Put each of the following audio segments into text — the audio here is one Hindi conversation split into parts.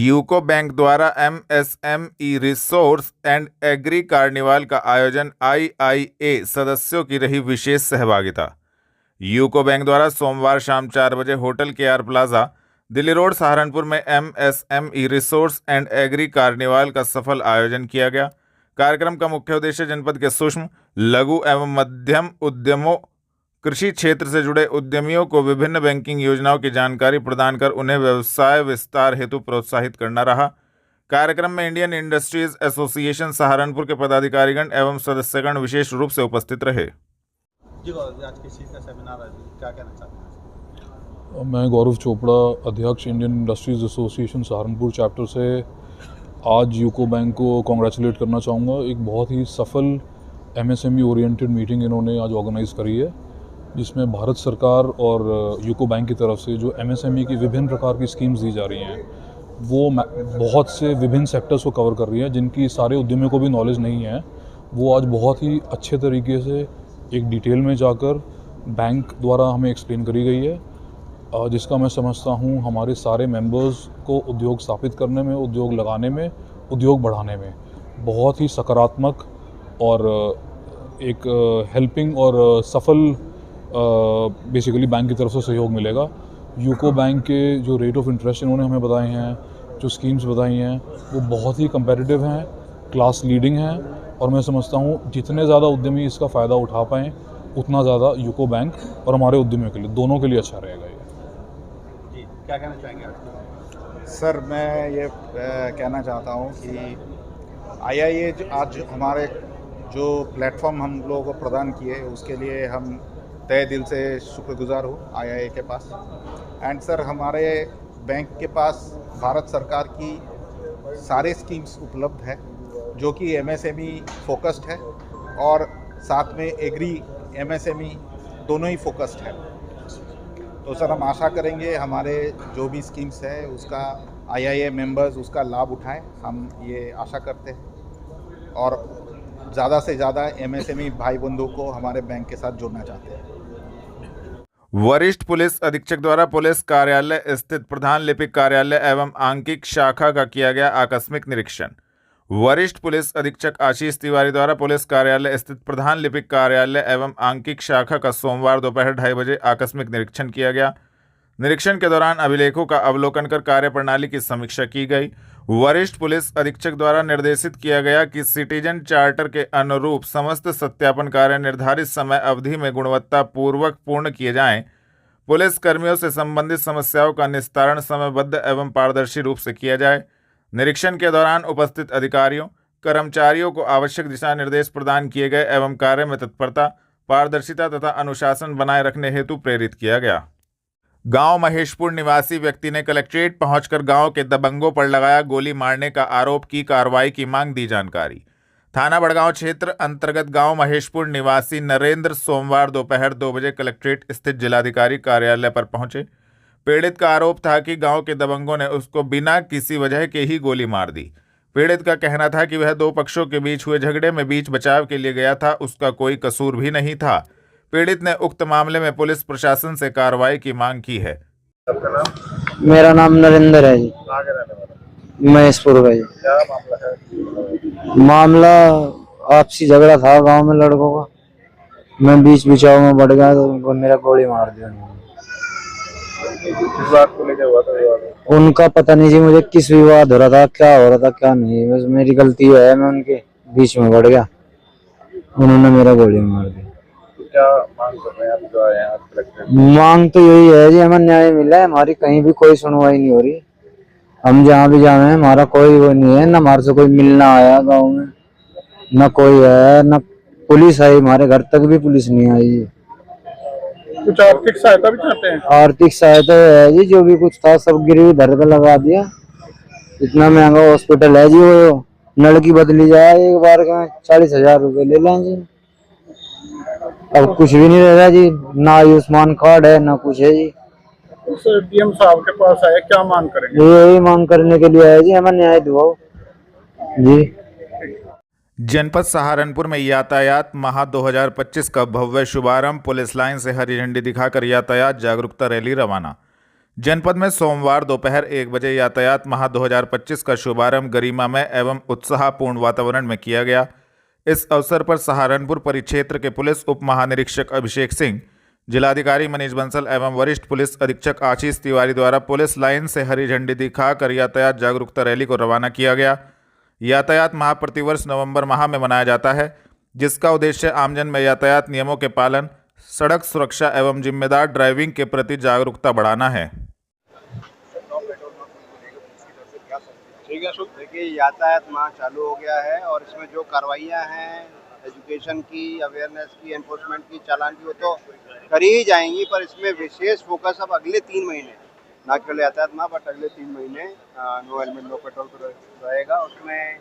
यूको बैंक द्वारा MSME resource and agri carnival का आयोजन, आईआईए सदस्यों की रही विशेष सहभागिता। यूको बैंक द्वारा सोमवार शाम 4 बजे hotel KR plaza, Delhi road, Saharanpur में MSME resource and agri carnival का सफल आयोजन किया गया। कार्यक्रम का मुख्य उद्देश्य जनपद के सूक्ष्म, लघु एवं मध्यम उद्यमों, कृषि क्षेत्र से जुड़े उद्यमियों को विभिन्न बैंकिंग योजनाओं की जानकारी प्रदान कर उन्हें व्यवसाय विस्तार हेतु प्रोत्साहित करना रहा। कार्यक्रम में इंडियन इंडस्ट्रीज एसोसिएशन सहारनपुर के पदाधिकारीगण एवं सदस्यगण विशेष रूप से उपस्थित रहे। जी, आज किस चीज़ का सेमिनार है, क्या कहना चाहते हैं? मैं गौरव चोपड़ा, अध्यक्ष Indian industries association Saharanpur chapter से आज यूको बैंक को कॉन्ग्रेचुलेट करना चाहूँगा। एक बहुत ही सफल एमएसएमई ओरिएंटेड मीटिंग इन्होंने आज ऑर्गेनाइज़ करी है, जिसमें भारत सरकार और यूको बैंक की तरफ से जो एमएसएमई की विभिन्न प्रकार की स्कीम्स दी जा रही हैं, वो बहुत से विभिन्न सेक्टर्स को कवर कर रही हैं, जिनकी सारे उद्यमियों को भी नॉलेज नहीं है। वो आज बहुत ही अच्छे तरीके से एक डिटेल में जाकर बैंक द्वारा हमें एक्सप्लेन करी गई है, जिसका मैं समझता हूँ हमारे सारे मेंबर्स को उद्योग स्थापित करने में, उद्योग लगाने में, उद्योग बढ़ाने में बहुत ही सकारात्मक और एक हेल्पिंग और सफल बेसिकली बैंक की तरफ से सहयोग मिलेगा। यूको बैंक के जो रेट ऑफ इंटरेस्ट इन्होंने हमें बताए हैं, जो स्कीम्स बताई हैं, वो बहुत ही कंपेटिटिव हैं, क्लास लीडिंग हैं, और मैं समझता हूँ जितने ज़्यादा उद्यमी इसका फ़ायदा उठा पाएँ, उतना ज़्यादा यूको बैंक और हमारे उद्यमियों के लिए, दोनों के लिए अच्छा रहेगा ये। जी, क्या कहना चाहेंगे आप? सर, मैं ये कहना चाहता हूँ कि आईआईए आज हमारे जो प्लेटफॉर्म हम लोगों को प्रदान किए, उसके लिए हम तहे दिल से शुक्रगुजार हूँ आईआईए के पास। एंड सर, हमारे बैंक के पास भारत सरकार की सारे स्कीम्स उपलब्ध है, जो कि एमएसएमई फोकस्ड है और साथ में एग्री एमएसएमई दोनों ही फोकस्ड है। तो सर, हम आशा करेंगे हमारे जो भी स्कीम्स है उसका आईआईए मेंबर्स उसका लाभ उठाएं, हम ये आशा करते हैं, और ज़्यादा से ज़्यादा एमएसएमई भाई बंधु को हमारे बैंक के साथ जोड़ना चाहते हैं। वरिष्ठ पुलिस अधीक्षक द्वारा पुलिस कार्यालय स्थित प्रधान लिपिक कार्यालय एवं आंकिक शाखा का किया गया आकस्मिक निरीक्षण। वरिष्ठ पुलिस अधीक्षक आशीष तिवारी द्वारा पुलिस कार्यालय स्थित प्रधान लिपिक कार्यालय एवं आंकिक शाखा का सोमवार दोपहर 2:30 बजे आकस्मिक निरीक्षण किया गया। निरीक्षण के दौरान अभिलेखों का अवलोकन कर कार्यप्रणाली की समीक्षा की गई। वरिष्ठ पुलिस अधीक्षक द्वारा निर्देशित किया गया कि सिटीजन चार्टर के अनुरूप समस्त सत्यापन कार्य निर्धारित समय अवधि में गुणवत्ता पूर्वक पूर्ण किए जाएं। पुलिस कर्मियों से संबंधित समस्याओं का निस्तारण समयबद्ध एवं पारदर्शी रूप से किया जाए। निरीक्षण के दौरान उपस्थित अधिकारियों, कर्मचारियों को आवश्यक दिशा निर्देश प्रदान किए गए एवं कार्य में तत्परता, पारदर्शिता तथा अनुशासन बनाए रखने हेतु प्रेरित किया गया। गांव महेशपुर निवासी व्यक्ति ने कलेक्ट्रेट पहुंचकर गांव के दबंगों पर लगाया गोली मारने का आरोप की कार्रवाई की मांग दी जानकारी। थाना बड़गांव क्षेत्र अंतर्गत गांव महेशपुर निवासी नरेंद्र सोमवार दोपहर 2 बजे कलेक्ट्रेट स्थित जिलाधिकारी कार्यालय पर पहुंचे। पीड़ित का आरोप था कि गांव के दबंगों ने उसको बिना किसी वजह के ही गोली मार दी। पीड़ित का कहना था कि वह 2 पक्षों के बीच हुए झगड़े में बीच बचाव के लिए गया था, उसका कोई कसूर भी नहीं था। पीड़ित ने उक्त मामले में पुलिस प्रशासन से कार्रवाई की मांग की है। मेरा नाम नरेंद्र है जी, महेशपुर का जी। क्या मामला है? मामला आपसी झगड़ा था गांव में लड़कों का। मैं बीच बचाव में बढ़ गया तो उनको मेरा गोली मार दिया उन्होंने। किस बात को लेकर हुआ था विवाद? उनका पता नहीं जी, मुझे किस विवाद हो रहा था, क्या हो रहा था क्या नहीं, बस मेरी गलती है, मैं उनके बीच में बढ़ गया, उन्होंने मेरा गोली मार दिया। क्या मांग कर रहे हैं आप जो आए हैं आज कलेक्ट्रेट? मांग तो यही है जी, हमें न्याय मिला है। हमारी कहीं भी कोई सुनवाई नहीं हो रही। हम जहाँ भी जाए हमारा कोई वो नहीं है, न हमारे से कोई मिलना आया गांव में, न कोई है, न पुलिस आई, हमारे घर तक भी पुलिस नहीं आई जी। कुछ आर्थिक सहायता भी चाहते हैं? आर्थिक सहायता है जी, जो भी कुछ था सब गिरवी धर पे लगा दिया। इतना महंगा हॉस्पिटल है जी, वो नल की बदली जाए एक बार का 40,000 रुपए ले लें जी। अब कुछ भी नहीं रह रहा जी, ना आयुष्मान कार्ड है ना कुछ है जी। डीएम साहब के पास आए, क्या मांग करेंगे? यही मांग करने के लिए आए जी, हमें न्याय दिलाओ जी। जनपद सहारनपुर में यातायात माह 2025 का भव्य शुभारंभ। पुलिस लाइन से हरी झंडी दिखाकर यातायात जागरूकता रैली रवाना। जनपद में सोमवार दोपहर 1 बजे यातायात माह 2025 का शुभारंभ गरिमामय एवं उत्साहपूर्ण वातावरण में किया गया। इस अवसर पर सहारनपुर परिक्षेत्र के पुलिस उप महानिरीक्षक अभिषेक सिंह, जिलाधिकारी मनीष बंसल एवं वरिष्ठ पुलिस अधीक्षक आशीष तिवारी द्वारा पुलिस लाइन से हरी झंडी दिखाकर यातायात जागरूकता रैली को रवाना किया गया। यातायात माह प्रतिवर्ष नवंबर माह में मनाया जाता है, जिसका उद्देश्य आमजन में यातायात नियमों के पालन, सड़क सुरक्षा एवं जिम्मेदार ड्राइविंग के प्रति जागरूकता बढ़ाना है। देखिए, यातायात माह चालू हो गया है और इसमें जो कार्रवाइयाँ हैं एजुकेशन की, अवेयरनेस की, एनफोर्समेंट की, चालान की, वो तो करी ही जाएंगी, पर इसमें विशेष फोकस अब अगले 3 महीने, ना केवल यातायात माह बट अगले 3 महीने नो हेलमेट नो पेट्रोल पर रहेगा। उसमें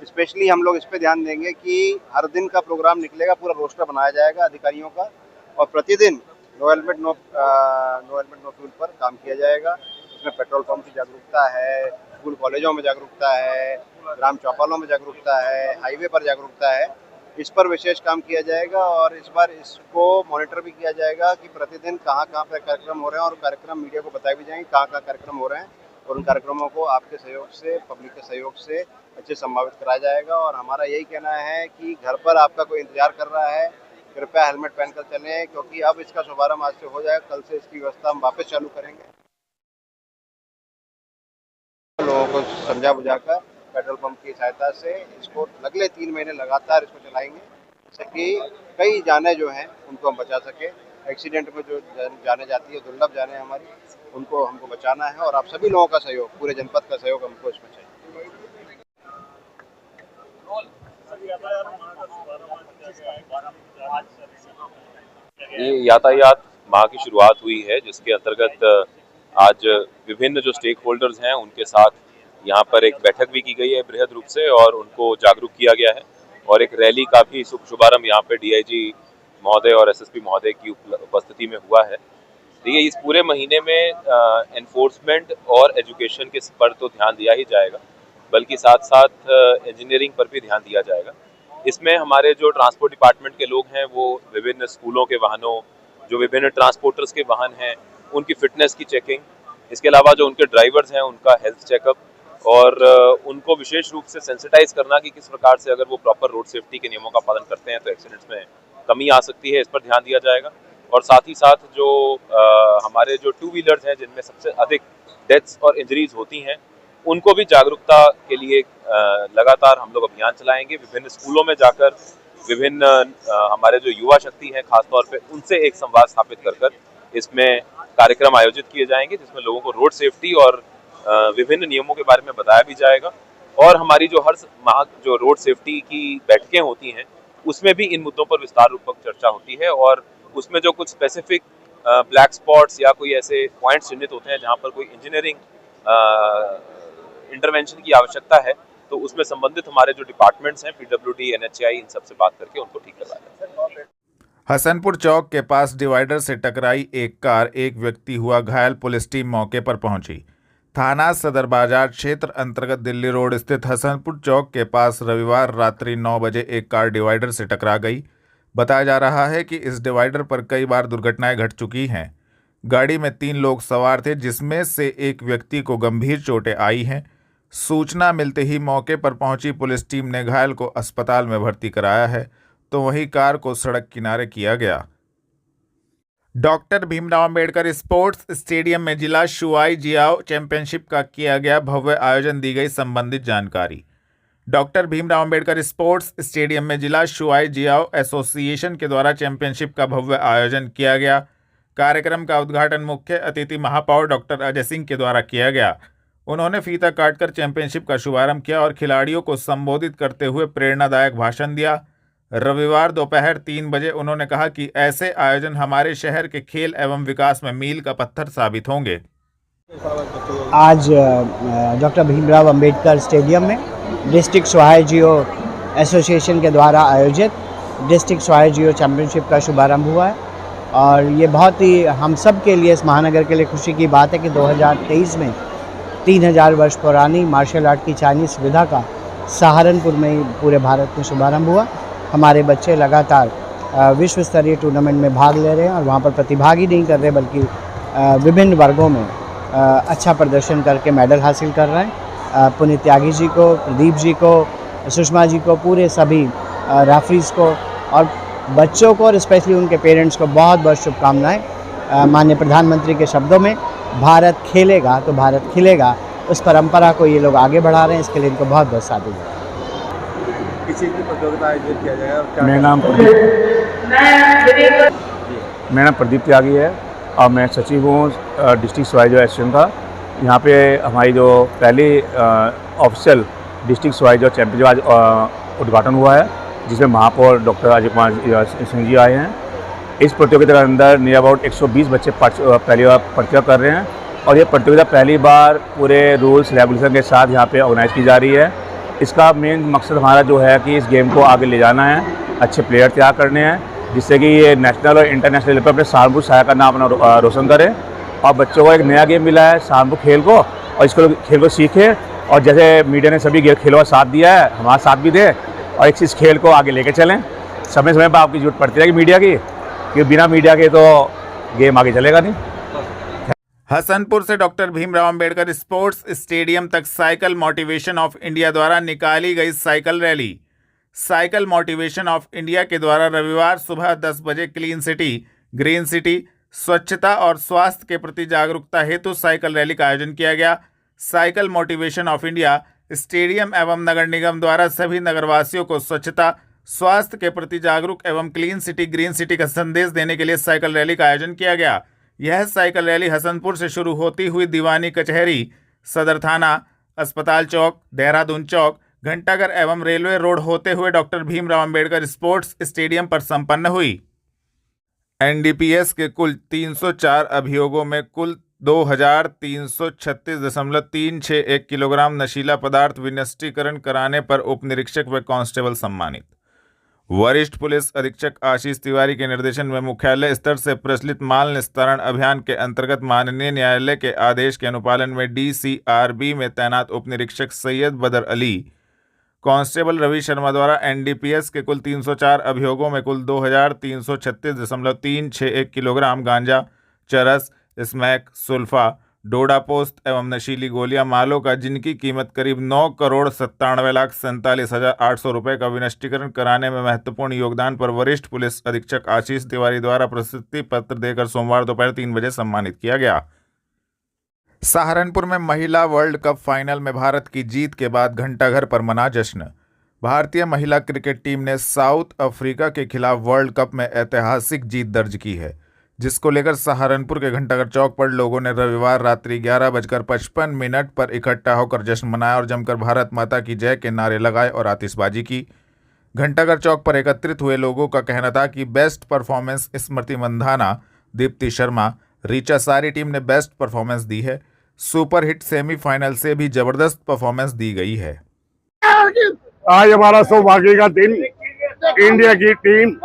स्पेशली हम लोग इस पर ध्यान देंगे कि हर दिन का प्रोग्राम निकलेगा, पूरा रोस्टर बनाया जाएगा अधिकारियों का और प्रतिदिन नो हेलमेट नो फ्यूल पर काम किया जाएगा। इसमें पेट्रोल पंप की जागरूकता है, स्कूल कॉलेजों में जागरूकता है, ग्राम चौपालों में जागरूकता है, हाईवे पर जागरूकता है, इस पर विशेष काम किया जाएगा। और इस बार इसको मॉनिटर भी किया जाएगा कि प्रतिदिन कहाँ पर कार्यक्रम हो रहे हैं और कार्यक्रम मीडिया को बताए भी जाएंगे कहाँ कार्यक्रम हो रहे हैं और उन कार्यक्रमों को आपके सहयोग से, पब्लिक के सहयोग से अच्छे संभावित कराया जाएगा। और हमारा यही कहना है कि घर पर आपका कोई इंतजार कर रहा है, कृपया हेलमेट पहनकर चलें, क्योंकि अब इसका शुभारंभ आज से हो जाएगा, कल से इसकी व्यवस्था हम वापस चालू करेंगे। लोगों को समझा बुझाकर पेट्रोल पंप की सहायता से इसको अगले 3 महीने लगातार इसको चलाएंगे, जिससे कि कई जानें जो हैं उनको हम बचा सके। एक्सीडेंट में जो जाने जाती है, दुर्लभ जानें हमारी, उनको हमको बचाना है और आप सभी लोगों का सहयोग, पूरे जनपद का सहयोग हमको इसमें चाहिए। ये यातायात माह की शुरुआत हुई है, जिसके अंतर्गत आज विभिन्न जो स्टेक होल्डर्स हैं उनके साथ यहाँ पर एक बैठक भी की गई है बृहद रूप से और उनको जागरूक किया गया है और एक रैली का भी शुभारंभ यहाँ पे डीआईजी महोदय और एसएसपी महोदय की उपस्थिति में हुआ है। देखिए, इस पूरे महीने में एनफोर्समेंट और एजुकेशन के पर तो ध्यान दिया ही जाएगा, बल्कि साथ साथ इंजीनियरिंग पर भी ध्यान दिया जाएगा। इसमें हमारे जो ट्रांसपोर्ट डिपार्टमेंट के लोग हैं वो विभिन्न स्कूलों के वाहनों, जो विभिन्न ट्रांसपोर्टर्स के वाहन हैं, उनकी फिटनेस की चेकिंग, इसके अलावा जो उनके ड्राइवर्स हैं उनका हेल्थ चेकअप और उनको विशेष रूप से सेंसिटाइज करना कि किस प्रकार से अगर वो प्रॉपर रोड सेफ्टी के नियमों का पालन करते हैं तो एक्सीडेंट्स में कमी आ सकती है, इस पर ध्यान दिया जाएगा। और साथ ही साथ जो हमारे जो 2 व्हीलर्स हैं जिनमें सबसे अधिक डेथ्स और इंजरीज होती हैं, उनको भी जागरूकता के लिए लगातार हम लोग अभियान चलाएंगे। विभिन्न स्कूलों में जाकर विभिन्न हमारे जो युवा शक्ति है खासतौर पे उनसे एक संवाद स्थापित कर इसमें कार्यक्रम आयोजित किए जाएंगे, जिसमें लोगों को रोड सेफ्टी और विभिन्न नियमों के बारे में बताया भी जाएगा। और हमारी जो हर माह जो रोड सेफ्टी की बैठकें होती हैं उसमें भी इन मुद्दों पर विस्तार रूपक चर्चा होती है और उसमें जो कुछ स्पेसिफिक ब्लैक स्पॉट्स या कोई ऐसे पॉइंट्स चिन्हित होते हैं जहाँ पर कोई इंजीनियरिंग इंटरवेंशन की आवश्यकता है, तो उसमें संबंधित हमारे जो डिपार्टमेंट्स हैं पीडब्ल्यूडी, एनएचएआई, इन सबसे बात करके उनको ठीक करवाया जाए। हसनपुर चौक के पास डिवाइडर से टकराई एक कार, एक व्यक्ति हुआ घायल। पुलिस टीम मौके पर पहुंची। थाना सदर बाजार क्षेत्र अंतर्गत दिल्ली रोड स्थित हसनपुर चौक के पास रविवार रात्रि 9 बजे एक कार डिवाइडर से टकरा गई। बताया जा रहा है कि इस डिवाइडर पर कई बार दुर्घटनाएं घट चुकी हैं। गाड़ी में 3 लोग सवार थे, जिसमें से एक व्यक्ति को गंभीर चोटें आई हैं। सूचना मिलते ही मौके पर पहुंची पुलिस टीम ने घायल को अस्पताल में भर्ती कराया है, तो वहीं कार को सड़क किनारे किया गया। Doctor Bhimrao Ambedkar sports stadium में जिला शुआई जियाओ चैंपियनशिप का किया गया भव्य आयोजन। दी गई संबंधित जानकारी। Doctor Bhimrao Ambedkar sports stadium में जिला शुआई जियाओ एसोसिएशन के द्वारा चैंपियनशिप का भव्य आयोजन किया गया। कार्यक्रम का उद्घाटन मुख्य अतिथि महापौर डॉक्टर अजय सिंह के द्वारा किया गया। उन्होंने फीता काटकर चैंपियनशिप का शुभारंभ किया और खिलाड़ियों को संबोधित करते हुए प्रेरणादायक भाषण दिया। रविवार दोपहर 3 बजे उन्होंने कहा कि ऐसे आयोजन हमारे शहर के खेल एवं विकास में मील का पत्थर साबित होंगे। आज डॉक्टर भीमराव अंबेडकर स्टेडियम में डिस्ट्रिक्ट सहाय जियो एसोसिएशन के द्वारा आयोजित डिस्ट्रिक्ट सहाय जियो चैम्पियनशिप का शुभारंभ हुआ है और ये बहुत ही हम सब के लिए, इस महानगर के लिए खुशी की बात है कि 2023 में 3000 वर्ष पुरानी मार्शल आर्ट की चाइनीज सुविधा का सहारनपुर में ही पूरे भारत में शुभारंभ हुआ। हमारे बच्चे लगातार विश्व स्तरीय टूर्नामेंट में भाग ले रहे हैं और वहाँ पर प्रतिभाग ही नहीं कर रहे बल्कि विभिन्न वर्गों में अच्छा प्रदर्शन करके मेडल हासिल कर रहे हैं। पुनीत त्यागी जी को, प्रदीप जी को, सुषमा जी को, पूरे सभी रेफरीज को और बच्चों को और स्पेशली उनके पेरेंट्स को बहुत बहुत शुभकामनाएं। माननीय प्रधानमंत्री के शब्दों में भारत खेलेगा तो भारत खिलेगा, उस परंपरा को ये लोग आगे बढ़ा रहे हैं, इसके लिए इनको बहुत बहुत साधुवाद। किसी की प्रतियोगिता आयोजित किया जाएगा और क्या मेरा नाम प्रदीप त्यागी है और मैं सचिव हूँ डिस्ट्रिक्ट स्वाइज एसोसिएशन का। यहाँ पे हमारी जो पहली ऑफिशियल डिस्ट्रिक्ट स्वाइज चैंपियनशिप आज उद्घाटन हुआ है, जिसमें महापौर डॉक्टर अजय कुमार सिंह जी आए हैं। इस प्रतियोगिता के अंदर नियर अबाउट 120 बच्चे पहली बार प्रतियोगिता कर रहे हैं और ये प्रतियोगिता पहली बार पूरे रूल्स रेगुलेशन के साथ यहाँ पे ऑर्गेनाइज की जा रही है। इसका मेन मकसद हमारा जो है कि इस गेम को आगे ले जाना है, अच्छे प्लेयर तैयार करने हैं, जिससे कि ये नेशनल और इंटरनेशनल लेवल पर अपने सहारनपुर शहर का नाम अपना रोशन करें और बच्चों को एक नया गेम मिला है सहारनपुर खेल को, और इसको खेल को सीखें। और जैसे मीडिया ने सभी खेलों का साथ दिया है, हमारा साथ भी दे और इस खेल को आगे लेके चलें। समय समय पर आपकी जरूरत पड़ती रहेगी मीडिया की, कि बिना मीडिया के तो गेम आगे चलेगा नहीं। हसनपुर से doctor Bhimrao Ambedkar sports stadium तक साइकिल मोटिवेशन ऑफ इंडिया द्वारा निकाली गई cycle rally. Cycle motivation of India के द्वारा रविवार सुबह 10 बजे क्लीन सिटी, ग्रीन सिटी, स्वच्छता और स्वास्थ्य के प्रति जागरूकता हेतु साइकिल रैली का आयोजन किया गया। Cycle motivation of India stadium एवं नगर निगम द्वारा सभी नगरवासियों को स्वच्छता, स्वास्थ्य के प्रति जागरूक एवं क्लीन सिटी, ग्रीन सिटी का संदेश देने के लिए साइकिल रैली का आयोजन किया गया। यह साइकिल रैली हसनपुर से शुरू होती हुई दीवानी कचहरी, सदर थाना, अस्पताल चौक, देहरादून चौक, घंटाघर एवं रेलवे रोड होते हुए doctor Bhimrao Ambedkar sports stadium पर संपन्न हुई। एनडीपीएस के कुल 304 अभियोगों में कुल 2336.361 किलोग्राम नशीला पदार्थ विनिष्टीकरण कराने पर उप निरीक्षक व कांस्टेबल सम्मानित। वरिष्ठ पुलिस अधीक्षक आशीष तिवारी के निर्देशन में मुख्यालय स्तर से प्रचलित माल निस्तारण अभियान के अंतर्गत माननीय न्यायालय के आदेश के अनुपालन में डीसीआरबी में तैनात उप निरीक्षक सैयद बदर अली, कांस्टेबल रवि शर्मा द्वारा एनडीपीएस के कुल 304 अभियोगों में कुल 2336.361 किलोग्राम गांजा, चरस, स्मैक, सुल्फा, डोडा पोस्त एवं नशीली गोलियां मालों का जिनकी कीमत करीब 9,97,47,800 रुपये का विनिष्टीकरण कराने में महत्वपूर्ण योगदान पर वरिष्ठ पुलिस अधीक्षक आशीष तिवारी द्वारा प्रशस्ति पत्र देकर सोमवार दोपहर 3 बजे सम्मानित किया गया। सहारनपुर में महिला वर्ल्ड कप फाइनल में भारत की जीत के बाद घंटाघर पर मना जश्न। भारतीय महिला क्रिकेट टीम ने साउथ अफ्रीका के खिलाफ वर्ल्ड कप में ऐतिहासिक जीत दर्ज की है, जिसको लेकर सहारनपुर के घंटाघर चौक पर लोगों ने रविवार रात्रि 11:55 पर इकट्ठा होकर जश्न मनाया और जमकर भारत माता की जय के नारे लगाए और आतिशबाजी की। घंटाघर चौक पर एकत्रित हुए लोगों का कहना था कि बेस्ट परफॉर्मेंस स्मृति मंधाना, दीप्ति शर्मा, रीचा सारी टीम ने बेस्ट परफॉर्मेंस दी है। सुपरहिट सेमीफाइनल से भी जबरदस्त परफॉर्मेंस दी गई है। आज हमारा सौभाग्य का दिन, इंडिया की टीम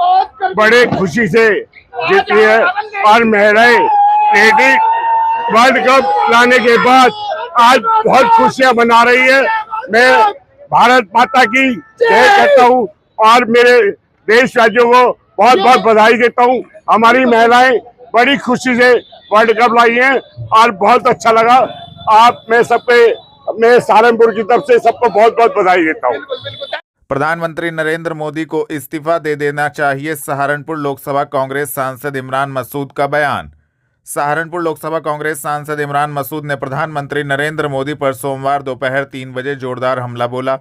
बड़े खुशी से जीती है और महिलाएं वर्ल्ड कप लाने के बाद आज बहुत खुशियां मना रही है। मैं भारत माता की जय कहता हूं और मेरे देशवासियों को बहुत बहुत बधाई देता हूं। हमारी महिलाएं बड़ी खुशी से वर्ल्ड कप लाई हैं और बहुत अच्छा लगा। मैं सहारनपुर की तरफ से सबको बहुत बहुत बधाई देता हूं। प्रधानमंत्री नरेंद्र मोदी को इस्तीफा दे देना चाहिए, सहारनपुर लोकसभा कांग्रेस सांसद इमरान मसूद का बयान। सहारनपुर लोकसभा कांग्रेस सांसद इमरान मसूद ने प्रधानमंत्री नरेंद्र मोदी पर सोमवार दोपहर 3 बजे जोरदार हमला बोला।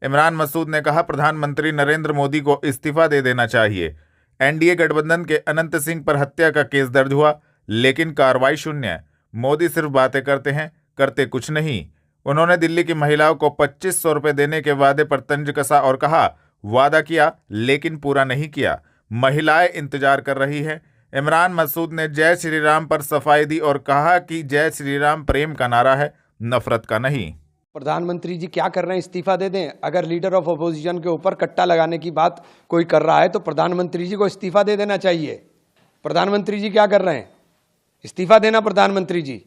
इमरान मसूद ने कहा, प्रधानमंत्री नरेंद्र मोदी को इस्तीफा दे देना चाहिए। एनडीए गठबंधन के अनंत सिंह पर हत्या का केस दर्ज हुआ, लेकिन कार्रवाई शून्य। मोदी सिर्फ बातें करते हैं, करते कुछ नहीं। उन्होंने दिल्ली की महिलाओं को 2500 रुपये देने के वादे पर तंज कसा और कहा, वादा किया लेकिन पूरा नहीं किया, महिलाएं इंतजार कर रही हैं। इमरान मसूद ने जय श्री राम पर सफाई दी और कहा कि जय श्री राम प्रेम का नारा है, नफरत का नहीं। प्रधानमंत्री जी क्या कर रहे हैं, इस्तीफा दे दें। अगर लीडर ऑफ अपोजिशन के ऊपर कट्टा लगाने की बात कोई कर रहा है तो प्रधानमंत्री जी को इस्तीफा दे देना चाहिए। प्रधानमंत्री जी क्या कर रहे हैं, इस्तीफा देना प्रधानमंत्री जी।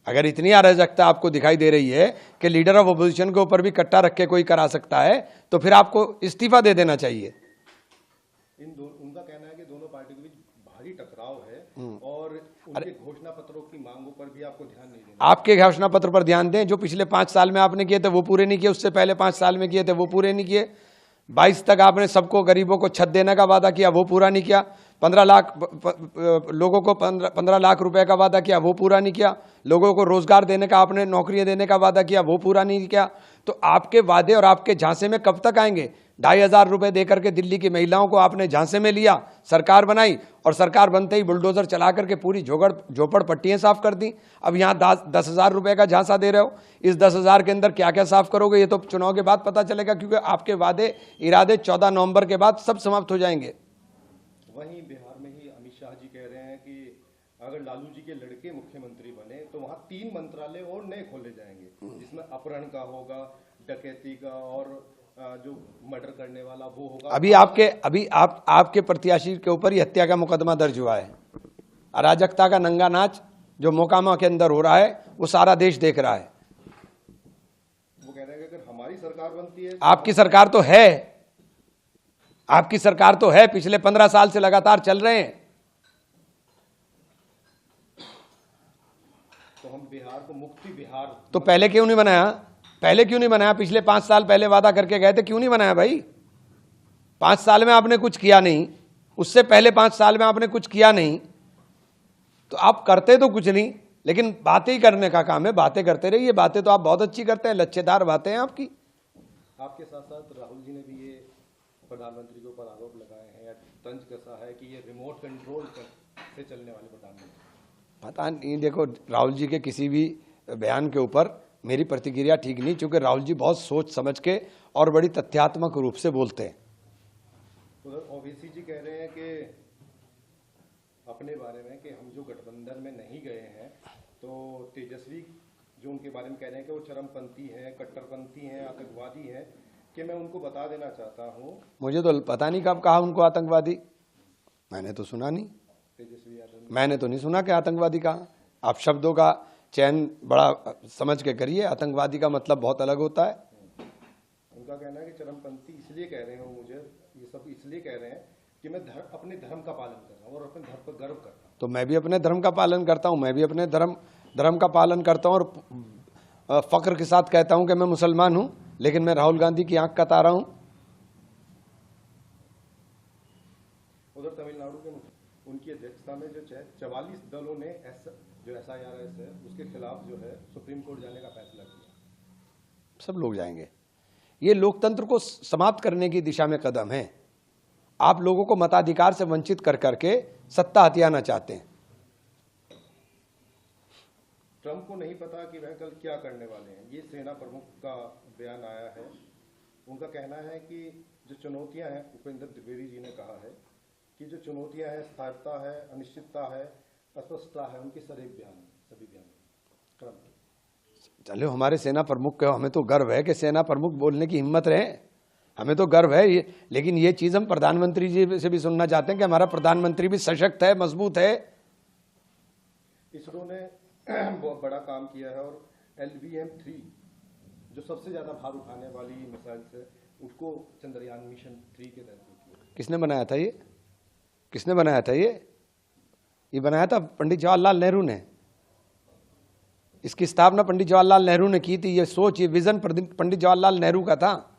अगर इतनी अराजकता आपको दिखाई दे रही है कि लीडर ऑफ अपोजिशन के ऊपर भी कट्टा रख के कोई करा सकता है, तो फिर आपको इस्तीफा दे देना चाहिए। उनका कहना है कि दोनों पार्टियों के बीच भारी टकराव है और उनके घोषणा पत्रों की मांगों पर भी आपको ध्यान नहीं देना। आपके घोषणा पत्र पर ध्यान दें, जो पिछले 5 साल में आपने किए थे वो पूरे नहीं किए, उससे पहले 5 साल में किए थे वो पूरे नहीं किए। 22 तक आपने सबको गरीबों को छत देने का वादा किया, वो पूरा नहीं किया। 15 लाख लोगों को 15 लाख रुपए का वादा किया, वो पूरा नहीं किया। लोगों को रोजगार देने का, आपने नौकरियां देने का वादा किया, वो पूरा नहीं किया। तो आपके वादे और आपके झांसे में कब तक आएंगे? 2,500 रुपए देकर के दिल्ली की महिलाओं को आपने झांसे में लिया, सरकार बनाई और सरकार बनते ही बुलडोजर चला करके पूरी झोपड़पट्टियां साफ कर दी। अब यहाँ 10,000 रुपए का झांसा दे रहे हो। इस 10,000 के अंदर क्या क्या साफ करोगे ये तो चुनाव के बाद पता चलेगा, क्योंकि आपके वादे इरादे 14 नवंबर के बाद सब समाप्त हो जाएंगे। वहीं बिहार में ही अमित शाह जी कह रहे हैं कि अगर लालू जी के लड़के मुख्यमंत्री बने तो वहाँ 3 मंत्रालय और नए खोले जाएंगे, जिसमें अपहरण का होगा, डकैती का और जो मर्डर करने वाला वो होगा। अभी आपके प्रत्याशी के ऊपर ही हत्या का मुकदमा दर्ज हुआ है। अराजकता का नंगा नाच जो मोकामा के अंदर हो रहा है वो सारा देश देख रहा है। वो कह रहे हैं कि अगर हमारी सरकार बनती है। आपकी सरकार तो है, आपकी सरकार तो है, पिछले 15 साल से लगातार चल रहे हैं। तो हम बिहार को मुक्ति बिहार तो पहले क्यों नहीं बनाया? पहले क्यों नहीं बनाया? पिछले 5 साल पहले वादा करके गए थे, क्यों नहीं बनाया भाई? 5 साल में आपने कुछ किया नहीं, उससे पहले 5 साल में आपने कुछ किया नहीं, तो आप करते तो कुछ नहीं, लेकिन बातें ही करने का काम है। बातें करते रहिए, बातें तो आप बहुत अच्छी करते हैं, लच्छेदार बातें हैं आपकी। आपके साथ साथ राहुल जी ने भी ये प्रधानमंत्री के ऊपर आरोप लगाए हैं या तंज कसा है कि ये रिमोट कंट्रोल से चलने वाले प्रधानमंत्री। पता नहीं, देखो राहुल जी के किसी भी बयान के ऊपर मेरी प्रतिक्रिया ठीक नहीं, क्योंकि राहुल जी बहुत सोच समझ के और बड़ी तथ्यात्मक रूप से बोलते हैं। उधर ओवैसी जी कह रहे हैं कि अपने बारे में कि हम जो गठबंधन में नहीं गए हैं तो तेजस्वी जो उनके बारे में कह रहे हैं कि वो चरमपंथी हैं, कट्टरपंथी हैं, आतंकवादी हैं, कि मैं उनको बता देना चाहता हूँ। मुझे तो पता नहीं कब कहा उनको आतंकवादी, मैंने तो सुना नहीं। तेजस्वी यादव मैंने तो नहीं सुना कि आतंकवादी कहा। आप शब्दों का चयन बड़ा समझ के करिए, आतंकवादी का मतलब बहुत अलग होता है। उनका कहना है कि चरमपंथी इसलिए कह रहे हो, मुझे ये सब इसलिए कह रहे हैं कि मैं अपने धर्म का पालन कर रहा हूँ और अपने धर्म पर गर्व करता हूँ। तो मैं भी अपने धर्म का पालन करता हूँ, मैं भी अपने धर्म का पालन करता हूँ और फक्र के साथ कहता हूँ कि मैं मुसलमान हूँ, लेकिन मैं राहुल गांधी की आंख का तारा हूँ। उधर तमिलनाडु के उनकी अध्यक्षता में जो 44 दलों ने जो SIRS है उसके खिलाफ जो है सुप्रीम कोर्ट जाने का फैसला किया। सब लोग जाएंगे। ये लोकतंत्र को समाप्त करने की दिशा में कदम है। आप लोगों को मताधिकार से वंचित कर करके सत्ता हथियाना चाहते हैं। ट्रंप को नहीं पता कि वह कल क्या करने वाले हैं, ये सेना प्रमुख का बयान आया है। उनका कहना है कि जो चुनौतियां हैं, उपेंद्र द्विवेदी जी ने कहा है कि जो चुनौतियां हैं, स्थिरता है, अनिश्चितता है, अस्पष्टता है, उनके सभी बयान ट्रंप। चलो, हमारे सेना प्रमुख का हमें तो गर्व है कि सेना प्रमुख बोलने की हिम्मत रहे, हमें तो गर्व है ये। लेकिन ये चीज हम प्रधानमंत्री जी से भी सुनना चाहते हैं कि हमारा प्रधानमंत्री भी सशक्त है, मजबूत है। इसरो ने बहुत बड़ा काम किया है और LVM-3 जो सबसे ज्यादा भार उठाने वाली मिसाइल है उसको चंद्रयान मिशन 3 के तहत किया। किसने बनाया था ये? किसने बनाया था ये बनाया था पंडित जवाहरलाल नेहरू ने। इसकी स्थापना पंडित जवाहरलाल नेहरू ने की थी। ये सोच, ये विजन पंडित जवाहरलाल नेहरू का था।